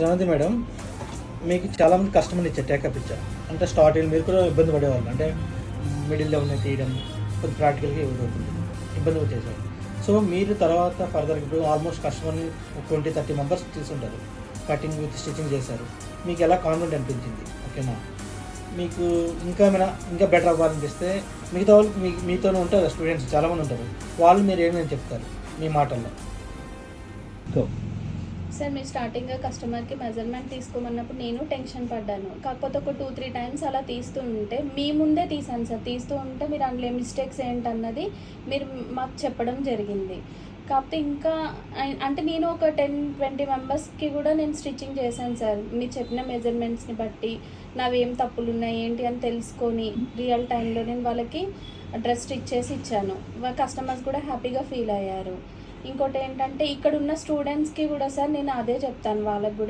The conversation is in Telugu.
శ్రవంతి మేడం, మీకు చాలామంది కస్టమర్లు ఇచ్చారు, టేకప్ ఇచ్చారు. అంటే స్టార్టింగ్ మీరు కూడా ఇబ్బంది పడేవాళ్ళు, అంటే మిడిల్ లెవెల్ని తీయడం కొంచెం ప్రాక్టికల్గా ఇవ్వబోతుంది, ఇబ్బంది వచ్చేసారు. సో మీరు తర్వాత ఫర్దర్ ఇప్పుడు ఆల్మోస్ట్ కస్టమర్ని 20-30 మెంబర్స్ తీసుంటారు, కటింగ్ విత్ స్టిచ్చింగ్ చేశారు. మీకు ఎలా కాన్ఫిడెంట్ అనిపించింది? ఓకేనా, మీకు ఇంకా ఏమైనా ఇంకా బెటర్ అవ్వాలనిపిస్తే మిగతా వాళ్ళు మీతోనే ఉంటారు, స్టూడెంట్స్ చాలామంది ఉంటారు, వాళ్ళు మీరు ఏమైనా చెప్తారు మీ మాటల్లో? సార్, మీరు స్టార్టింగ్గా కస్టమర్కి మెజర్మెంట్ తీసుకోమన్నప్పుడు నేను టెన్షన్ పడ్డాను. కాకపోతే ఒక 2-3 టైమ్స్ అలా తీస్తూ ఉంటే మీ ముందే తీసాను సార్. తీస్తూ ఉంటే మీరు అందులో మిస్టేక్స్ ఏంటన్నది మీరు మాకు చెప్పడం జరిగింది. కాకపోతే ఇంకా అంటే నేను ఒక 10-20 మెంబర్స్కి కూడా నేను స్టిచ్చింగ్ చేశాను సార్. మీరు చెప్పిన మెజర్మెంట్స్ని బట్టి నావి ఏం తప్పులు ఉన్నాయి ఏంటి అని తెలుసుకొని రియల్ టైంలో నేను వాళ్ళకి డ్రెస్ స్టిచ్ చేసి ఇచ్చాను. కస్టమర్స్ కూడా హ్యాపీగా ఫీల్ అయ్యారు. ఇంకోటి ఏంటంటే ఇక్కడ ఉన్న స్టూడెంట్స్కి కూడా సార్ నేను అదే చెప్తాను, వాళ్ళకి కూడా